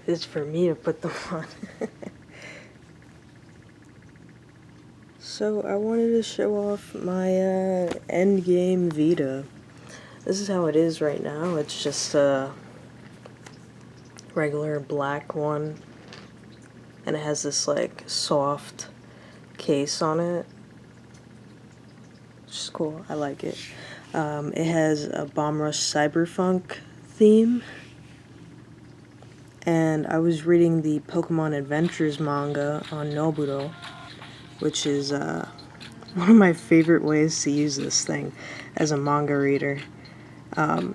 It's for me to put them on. So I wanted to show off my endgame Vita. This is how it is right now. It's just a regular black one, and it has this like soft case on it, which is cool. I like it. It has a Bomb Rush Cyberpunk theme, and I was reading the Pokemon Adventures manga on Nobuto, which is one of my favorite ways to use this thing as a manga reader.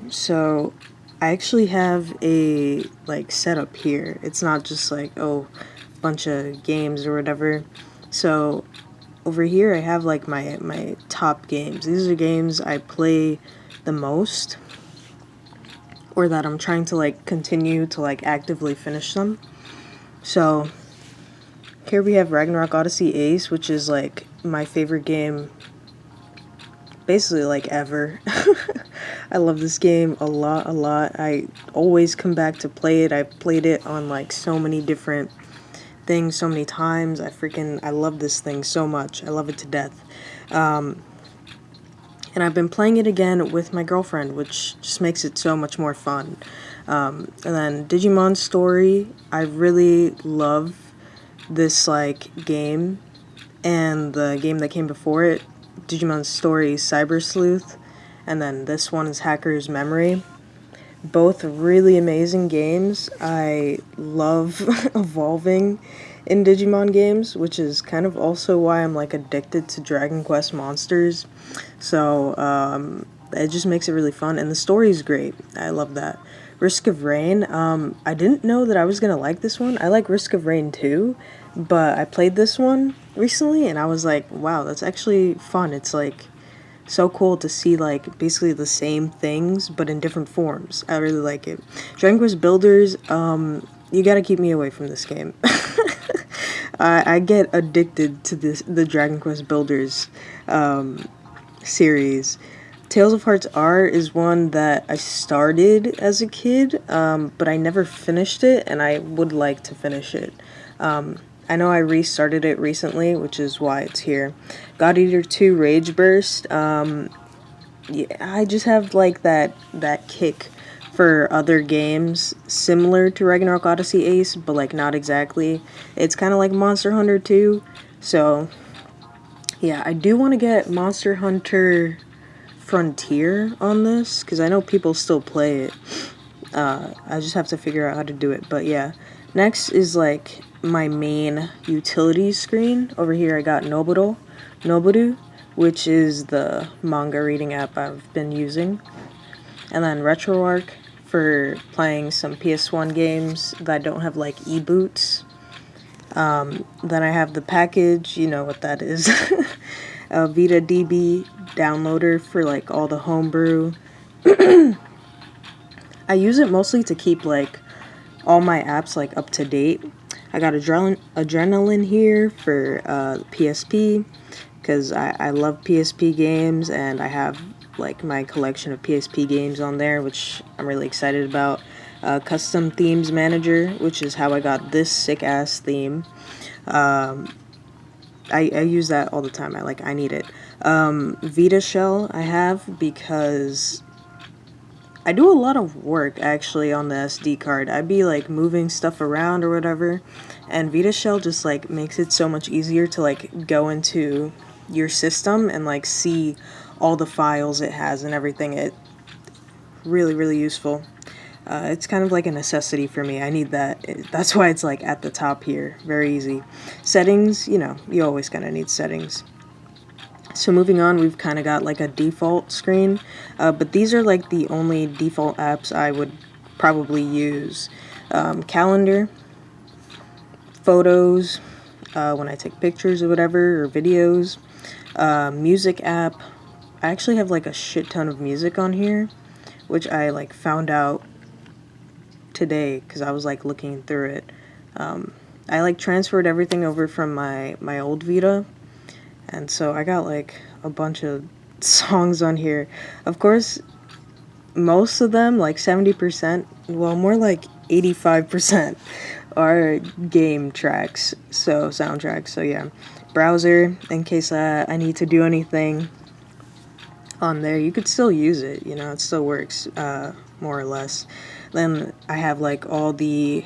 So I actually have a like setup here. It's not just like, oh, a bunch of games or whatever. So over here I have like my top games. These are games I play the most, or that I'm trying to like continue to like actively finish them. So here we have Ragnarok Odyssey Ace, which is like my favorite game basically like ever. I love this game a lot. I always come back to play it. I've played it on like so many different things so many times. I love this thing so much. I love it to death. And I've been playing it again with my girlfriend, which just makes it so much more fun. And then Digimon Story, I really love this like game, and the game that came before it, Digimon Story Cyber Sleuth, and then this one is Hacker's Memory. Both really amazing games. I love evolving in Digimon games, which is kind of also why I'm like addicted to Dragon Quest Monsters. So it just makes it really fun, and the story's great. I love that. Risk of Rain, I didn't know that I was gonna like this one. I like Risk of Rain too, but I played this one recently and I was like, wow, that's actually fun. It's like so cool to see like basically the same things but in different forms. I really like it. Dragon Quest Builders, you gotta keep me away from this game. I get addicted to the Dragon Quest Builders series. Tales of Hearts R is one that I started as a kid, but I never finished it, and I would like to finish it. I know I restarted it recently, which is why it's here. God Eater 2 Rage Burst. Yeah, I just have like that kick for other games similar to Ragnarok Odyssey Ace, but like not exactly. It's kind of like Monster Hunter 2. So yeah, I do want to get Monster Hunter Frontier on this, because I know people still play it. I just have to figure out how to do it. But yeah, next is like my main utilities screen. Over here I got Nobudu, which is the manga reading app I've been using. And then RetroArch for playing some PS1 games that don't have like e-boots. Then I have the package, you know what that is. A Vita DB downloader for like all the homebrew. I use it mostly to keep like all my apps like up to date. I got Adrenaline here for PSP, because I love PSP games, and I have like my collection of PSP games on there, which I'm really excited about. Custom Themes Manager, which is how I got this sick-ass theme. I use that all the time. I need it. Vita Shell I have because I do a lot of work actually on the SD card. I'd be like moving stuff around or whatever, and Vita Shell just like makes it so much easier to like go into your system and like see all the files it has and everything. It really useful. It's kind of like a necessity for me. I need that. That's why it's like at the top here. Very easy. Settings, you know, you always kind of need settings. So moving on, we've kind of got like a default screen, but these are like the only default apps I would probably use. Calendar, photos, when I take pictures or whatever, or videos, music app. I actually have like a shit ton of music on here, which I like found out today because I was like looking through it. I like transferred everything over from my old Vita, and so I got like a bunch of songs on here. Of course, most of them, like 70%, well, more like 85% are game tracks, so soundtracks. So yeah, browser, in case I need to do anything on there, you could still use it, you know, it still works, more or less. Then I have like all the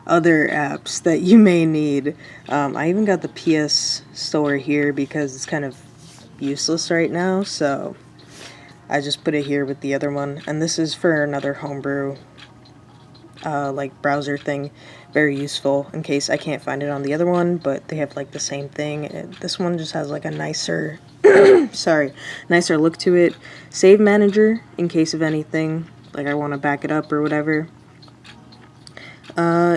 other apps that you may need. I even got the PS Store here because it's kind of useless right now, so I just put it here with the other one. And this is for another homebrew like browser thing, very useful in case I can't find it on the other one, but they have like the same thing. This one just has like a nicer nicer look to it. Save manager in case of anything, like I want to back it up or whatever.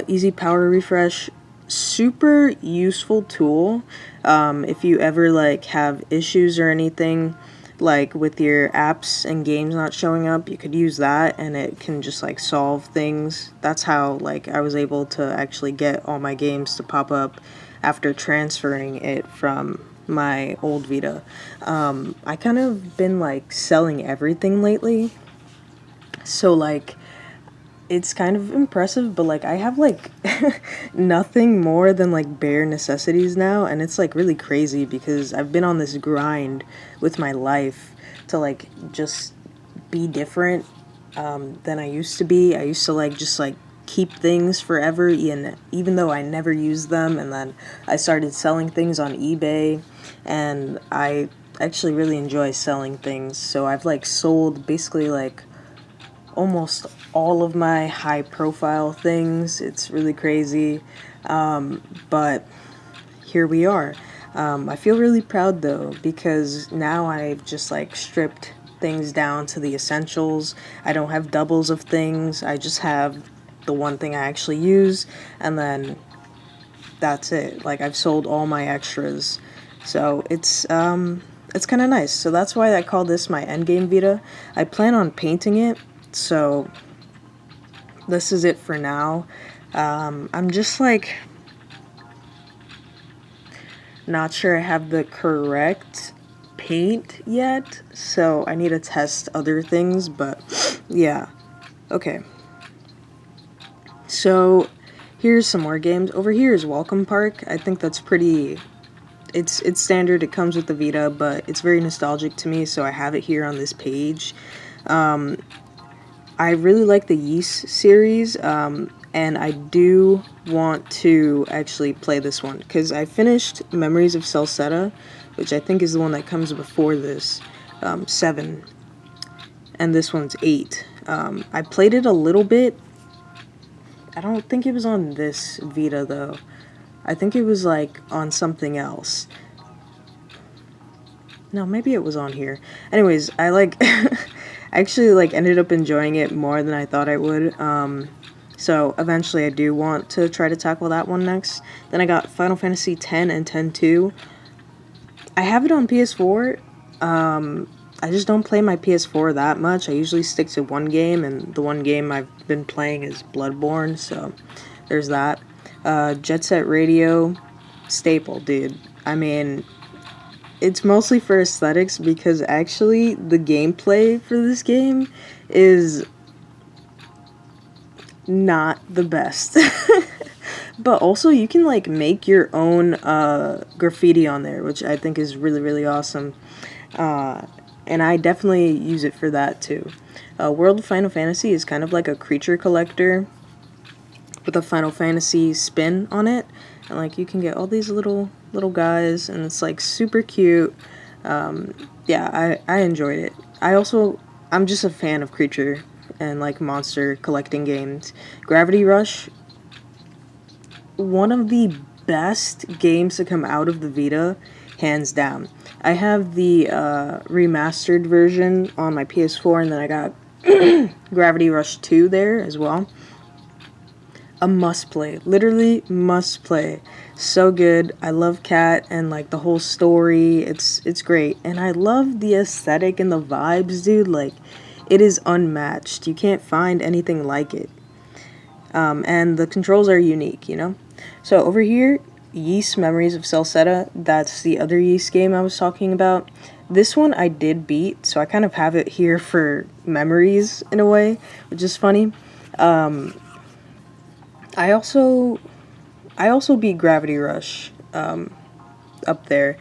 Easy power refresh, super useful tool if you ever like have issues or anything like with your apps and games not showing up. You could use that and it can just like solve things. That's how like I was able to actually get all my games to pop up after transferring it from my old Vita. I kind of been like selling everything lately, so like it's kind of impressive, but like I have like nothing more than like bare necessities now, and it's like really crazy because I've been on this grind with my life to like just be different than I used to be. I used to like just like keep things forever, even though I never used them, and then I started selling things on eBay, and I actually really enjoy selling things. So I've like sold basically like almost all of my high profile things. It's really crazy, but here we are. I feel really proud though, because now I've just like stripped things down to the essentials. I don't have doubles of things, I just have the one thing I actually use, and then that's it. Like I've sold all my extras, so it's kind of nice. So that's why I call this my endgame Vita. I plan on painting it, so this is it for now. I'm just like not sure I have the correct paint yet, so I need to test other things, but yeah. Okay, so here's some more games. Over here is Welcome Park. I think that's pretty, it's standard, it comes with the Vita, but it's very nostalgic to me, so I have it here on this page. I really like the Yeast series, and I do want to actually play this one, because I finished Memories of Celceta, which I think is the one that comes before this, 7, and this one's 8. I played it a little bit. I don't think it was on this Vita, though. I think it was, like, on something else. No, maybe it was on here. Anyways, I, like... actually like ended up enjoying it more than I thought I would. So eventually I do want to try to tackle that one next. Then I got Final Fantasy X and X-2. I have it on PS4. I just don't play my PS4 that much. I usually stick to one game, and the one game I've been playing is Bloodborne, so there's that. Jet Set Radio, staple, dude. I mean, it's mostly for aesthetics, because actually the gameplay for this game is not the best. But also you can like make your own graffiti on there, which I think is really, really awesome. And I definitely use it for that too. World of Final Fantasy is kind of like a creature collector with a Final Fantasy spin on it. And like you can get all these little guys, and it's like super cute. Yeah, I enjoyed it. I'm just a fan of creature and like monster collecting games. Gravity Rush, one of the best games to come out of the Vita, hands down. I have the remastered version on my PS4, and then I got Gravity Rush 2 there as well. A must play, literally must play. So good. I love Cat and like the whole story. It's great, and I love the aesthetic and the vibes, dude. Like, it is unmatched. You can't find anything like it. And the controls are unique, you know. So over here, Yeast Memories of Celceta. That's the other Yeast game I was talking about. This one I did beat, so I kind of have it here for memories in a way, which is funny. I also I also beat Gravity Rush up there,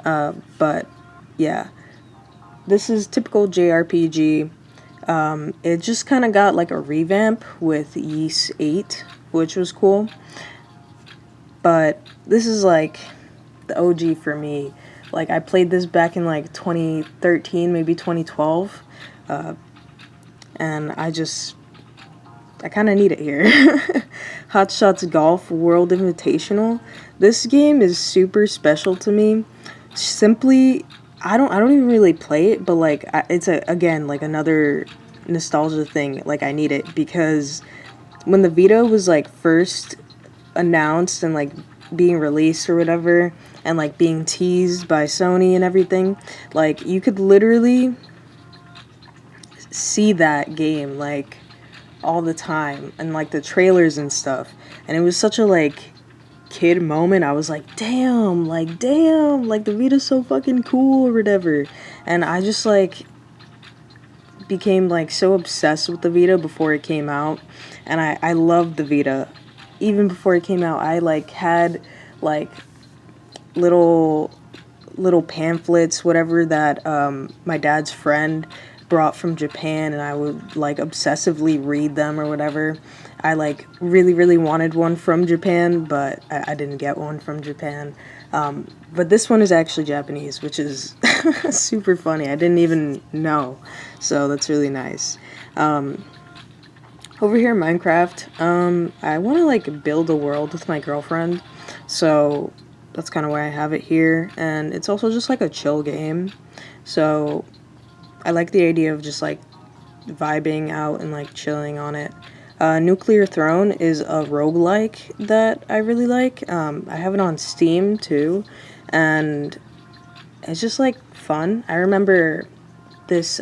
but yeah, this is typical JRPG. It just kind of got like a revamp with Ys 8, which was cool. But this is like the OG for me. Like, I played this back in like 2013, maybe 2012, and I kind of need it here. Hot Shots Golf World Invitational. This game is super special to me. Simply, I don't even really play it, but like it's again like another nostalgia thing. Like, I need it because when the Vita was like first announced and like being released or whatever, and like being teased by Sony and everything, like you could literally see that game like all the time and like the trailers and stuff, and it was such a like kid moment. I was like damn, like the Vita's so fucking cool or whatever. And I just like became like so obsessed with the Vita before it came out, and I loved the Vita even before it came out. I like had like little pamphlets, whatever, that my dad's friend brought from Japan, and I would like obsessively read them or whatever. I like really wanted one from Japan, but I didn't get one from Japan. But this one is actually Japanese, which is super funny. I didn't even know, so that's really nice. Over here in Minecraft, I want to like build a world with my girlfriend, so that's kind of why I have it here. And it's also just like a chill game, so I like the idea of just like vibing out and like chilling on it. Nuclear Throne is a roguelike that I really like. I have it on Steam too, and it's just like fun. I remember this.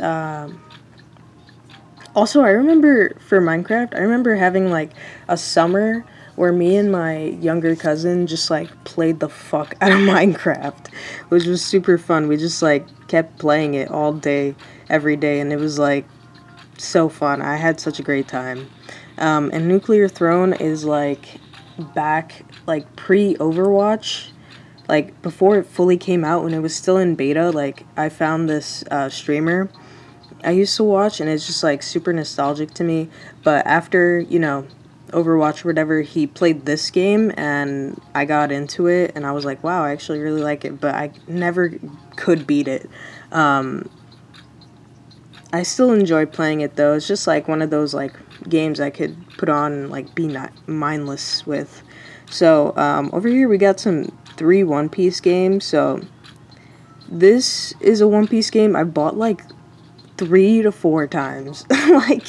Also, I remember for Minecraft, I remember having like a summer where me and my younger cousin just like played the fuck out of Minecraft, which was super fun. We just like kept playing it all day, every day, and it was like so fun. I had such a great time. And Nuclear Throne is like back, like pre-Overwatch, like before it fully came out, when it was still in beta. Like, I found this streamer I used to watch, and it's just like super nostalgic to me. But after, Overwatch or whatever, he played this game, and I got into it, and I was like, wow, I actually really like it, but I never could beat it. I still enjoy playing it though. It's just like one of those like games I could put on and like be not mindless with. So over here we got some 3 One Piece games. So this is a One Piece game I bought like 3 to 4 times. Like,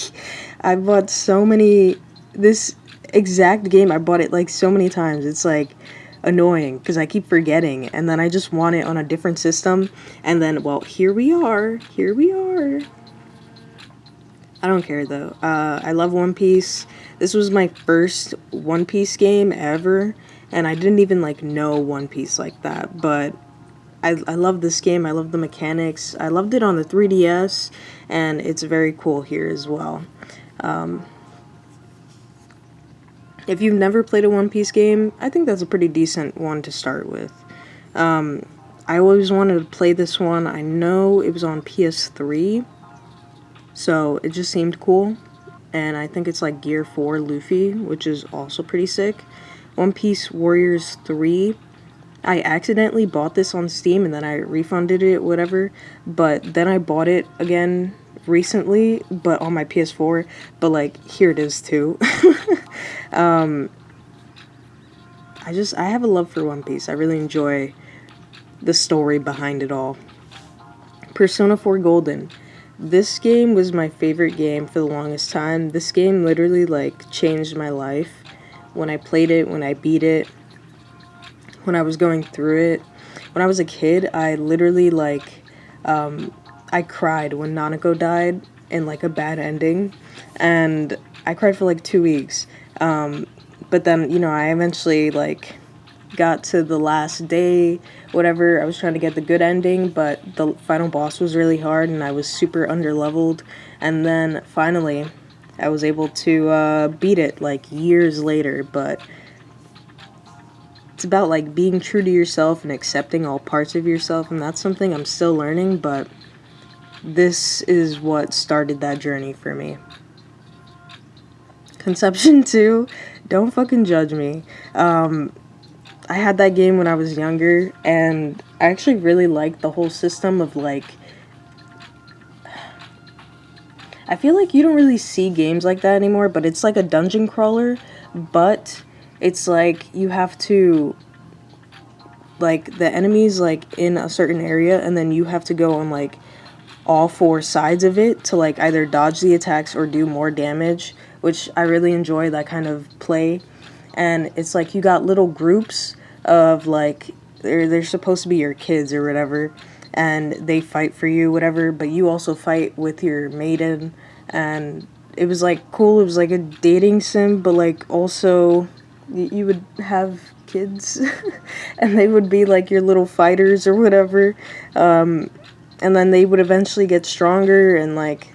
I bought so many. This exact game, I bought it like so many times. It's like annoying because I keep forgetting, and then I just want it on a different system, and then, well, here we are. I don't care though. I love One Piece. This was my first One Piece game ever, and I didn't even like know One Piece like that, but I love this game. I love the mechanics. I loved it on the 3DS, and it's very cool here as well. If you've never played a One Piece game, I think that's a pretty decent one to start with. I always wanted to play this one. I know it was on PS3, so it just seemed cool. And I think it's like Gear 4 Luffy, which is also pretty sick. One Piece Warriors 3. I accidentally bought this on Steam, and then I refunded it, whatever. But then I bought it again recently, but on my PS4. But like, here it is too. I have a love for One Piece. I really enjoy the story behind it all. Persona 4 Golden. This game was my favorite game for the longest time. This game literally like changed my life. When I played it, when I beat it, when I was going through it. When I was a kid, I literally like I cried when Nanako died in like a bad ending, and I cried for like 2 weeks. But then, I eventually like got to the last day, whatever. I was trying to get the good ending, but the final boss was really hard, and I was super underleveled. And then finally, I was able to beat it like years later, but it's about like being true to yourself and accepting all parts of yourself, and that's something I'm still learning, but this is what started that journey for me. Conception 2, don't fucking judge me. I had that game when I was younger, and I actually really liked the whole system of like, I feel like you don't really see games like that anymore, but it's like a dungeon crawler, but it's like you have to, like, the enemy's like in a certain area, and then you have to go on like all four sides of it to like either dodge the attacks or do more damage, which I really enjoy that kind of play. And it's like you got little groups of like, they're supposed to be your kids or whatever, and they fight for you, whatever, but you also fight with your maiden, and it was like cool. It was like a dating sim, but like also you would have kids and they would be like your little fighters or whatever, and then they would eventually get stronger, and like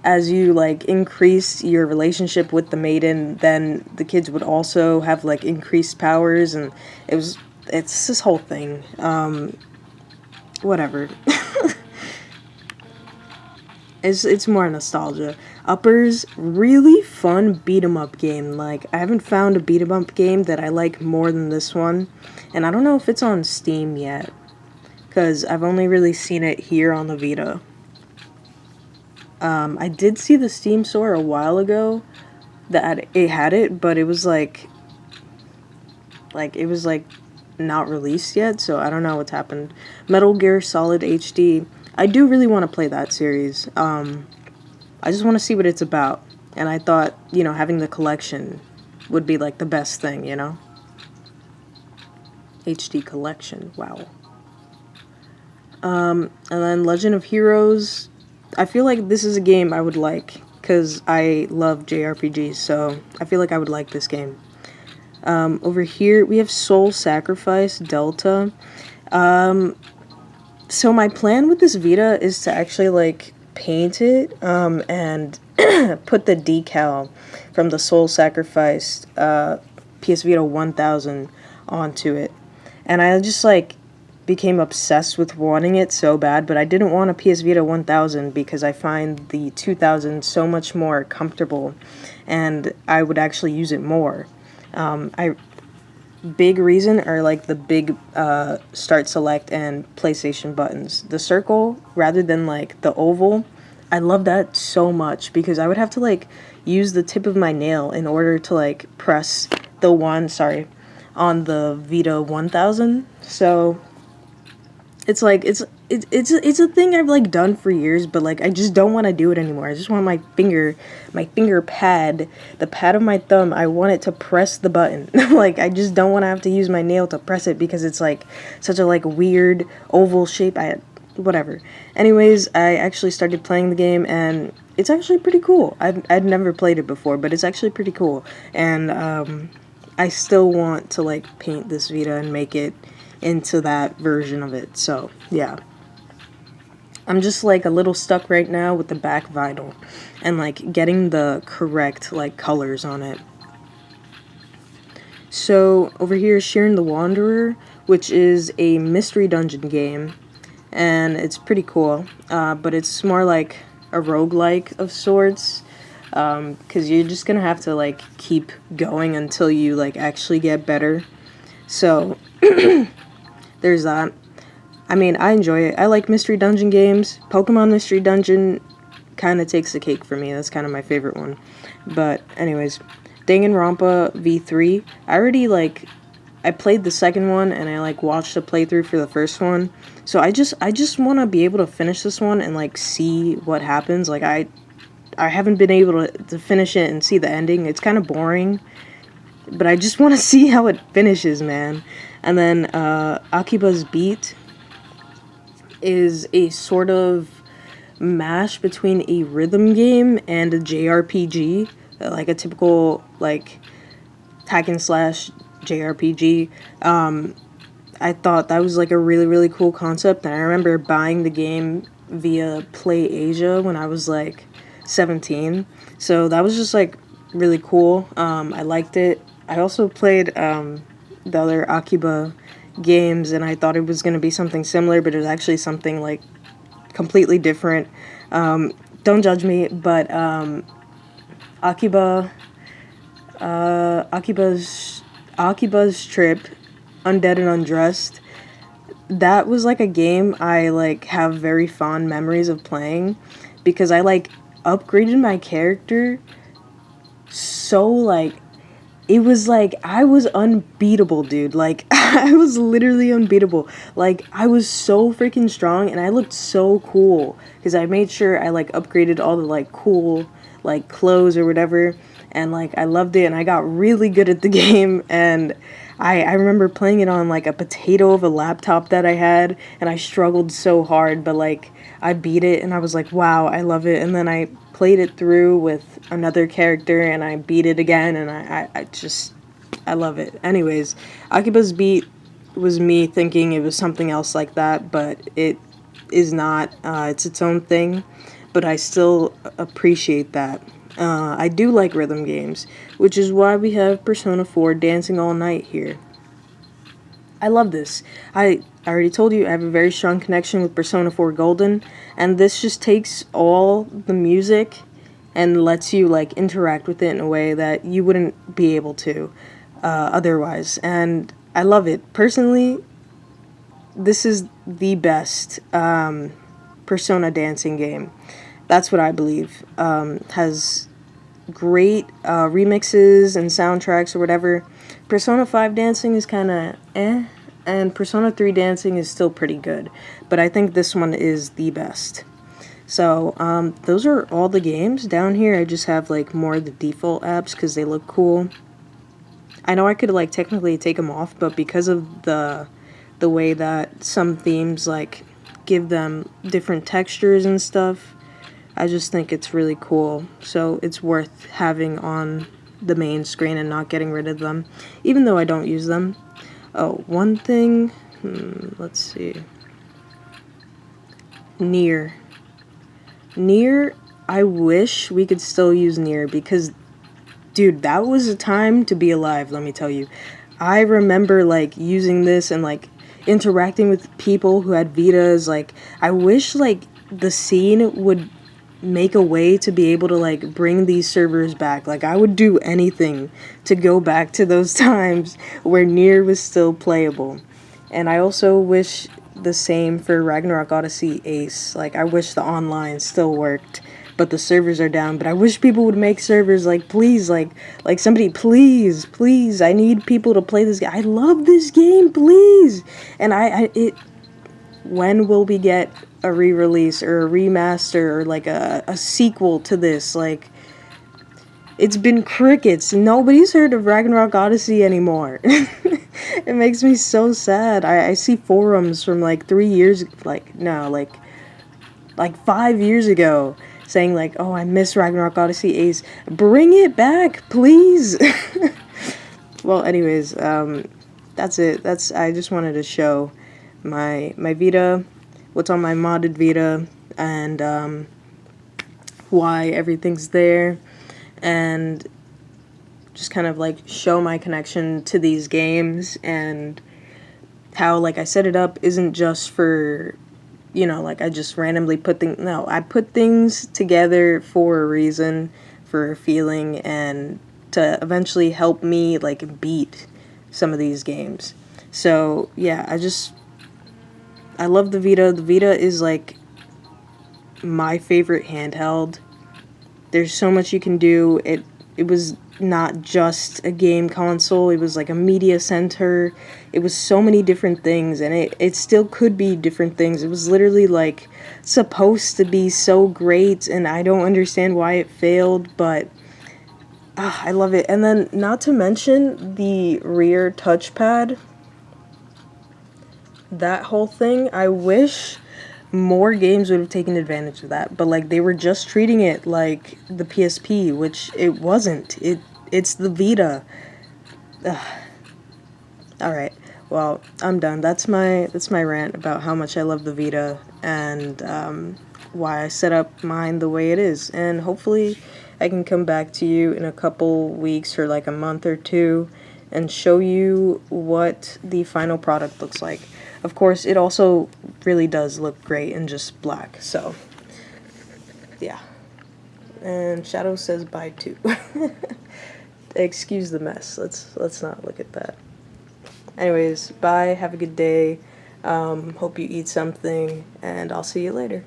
as you like increase your relationship with the maiden, then the kids would also have like increased powers, and it's this whole thing. Whatever. It's more nostalgia. Uppers, really fun beat 'em up game. Like, I haven't found a beat 'em up game that I like more than this one, and I don't know if it's on Steam yet, because I've only really seen it here on the Vita. I did see the Steam store a while ago that it had it, but it was like it was like not released yet, so I don't know what's happened. Metal Gear Solid HD. I do really want to play that series. I just want to see what it's about, and I thought, you know, having the collection would be like the best thing, you know? HD collection, wow. And then Legend of Heroes. I feel like this is a game I would like, because I love JRPGs, so I feel like I would like this game. Over here, we have Soul Sacrifice Delta. So my plan with this Vita is to actually, like, paint it, and put the decal from the Soul Sacrifice, PS Vita 1000 onto it. And I just, like, became obsessed with wanting it so bad, but I didn't want a PS Vita 1000 because I find the 2000 so much more comfortable, and I would actually use it more. Big reason are like the big start, select, and PlayStation buttons. The circle rather than like the oval, I love that so much because I would have to like use the tip of my nail in order to like press the on the Vita 1000. So it's like it's a thing I've like done for years, but like I just don't want to do it anymore. I just want my finger pad, the pad of my thumb, I want it to press the button. Like I just don't want to have to use my nail to press it because it's like such a like weird oval shape. Whatever. Anyways, I actually started playing the game, and it's actually pretty cool. I'd never played it before, but it's actually pretty cool. And I still want to like paint this Vita and make it into that version of it. So yeah, I'm just like a little stuck right now with the back vinyl and like getting the correct like colors on it. So over here is Sharon the Wanderer, which is a mystery dungeon game, and it's pretty cool, but it's more like a roguelike of sorts, because you're just gonna have to like keep going until you like actually get better. So there's that. I mean, I enjoy it. I like mystery dungeon games. Pokemon Mystery Dungeon kind of takes the cake for me. That's kind of my favorite one. But anyways, Danganronpa V3. I played the second one, and I like watched a playthrough for the first one. So I just want to be able to finish this one and like see what happens. Like I haven't been able to finish it and see the ending. It's kind of boring, but I just want to see how it finishes, man. And then Akiba's Beat is a sort of mash between a rhythm game and a JRPG, like a typical like hack and slash JRPG. I thought that was like a really, really cool concept, and I remember buying the game via Play Asia when I was like 17. So that was just like really cool. I liked it. I also played the other Akiba games, and I thought it was going to be something similar, but it was actually something like completely different. Don't judge me, but Akiba, Akiba's Trip, Undead and Undressed. That was like a game I like have very fond memories of playing, because I like upgraded my character so like it was like I was unbeatable, dude. Like I was literally unbeatable. Like I was so freaking strong, and I looked so cool because I made sure I like upgraded all the like cool like clothes or whatever, and like I loved it, and I got really good at the game. And I remember playing it on like a potato of a laptop that I had, and I struggled so hard, but like I beat it, and I was like, wow, I love it. And then I played it through with another character, and I beat it again, and I love it. Anyways, Akiba's Beat was me thinking it was something else like that, but it is not. It's its own thing, but I still appreciate that. I do like rhythm games, which is why we have Persona 4 Dancing All Night here. I love this. I already told you I have a very strong connection with Persona 4 Golden, and this just takes all the music and lets you like interact with it in a way that you wouldn't be able to otherwise. And I love it. Personally, this is the best Persona dancing game. That's what I believe. Has great remixes and soundtracks or whatever. Persona 5 dancing is kind of and Persona 3 dancing is still pretty good, but I think this one is the best. So those are all the games. Down here I just have like more of the default apps because they look cool. I know I could like technically take them off, but because of the way that some themes like give them different textures and stuff, I just think it's really cool. So it's worth having on the main screen and not getting rid of them, even though I don't use them. Oh, one thing, let's see. Nier, I wish we could still use Nier, because, dude, that was a time to be alive, let me tell you. I remember, like, using this and, like, interacting with people who had Vitas. Like, I wish, like, the scene would make a way to be able to like bring these servers back. Like I would do anything to go back to those times where Nier was still playable. And I also wish the same for Ragnarok Odyssey Ace. Like I wish the online still worked, but the servers are down. But I wish people would make servers. Like please, like somebody, please, I need people to play this game. I love this game, please. And when will we get a re-release or a remaster or like a sequel to this? Like, it's been crickets. Nobody's heard of Ragnarok Odyssey anymore. It makes me so sad. I see forums from like 3 years, like 5 years ago, saying like, oh, I miss Ragnarok Odyssey Ace. Bring it back, please. Well, anyways, that's it. I just wanted to show my Vita, what's on my modded Vita, and why everything's there, and just kind of like show my connection to these games, and how like I set it up isn't just for, you know, like I just randomly put things. No, I put things together for a reason, for a feeling, and to eventually help me like beat some of these games. So yeah, I love the Vita. The Vita is like my favorite handheld. There's so much you can do. It was not just a game console. It was like a media center. It was so many different things, and it still could be different things. It was literally like supposed to be so great, and I don't understand why it failed, but I love it. And then not to mention the rear touchpad. That whole thing, I wish more games would have taken advantage of that, but like they were just treating it like the PSP, which it wasn't. It's the Vita. All right, well, I'm done. That's my rant about how much I love the Vita, and why I set up mine the way it is. And hopefully I can come back to you in a couple weeks or like a month or two and show you what the final product looks like. Of course, it also really does look great in just black, so yeah. And Shadow says bye too. Excuse the mess. Let's not look at that. Anyways, bye. Have a good day. Hope you eat something, and I'll see you later.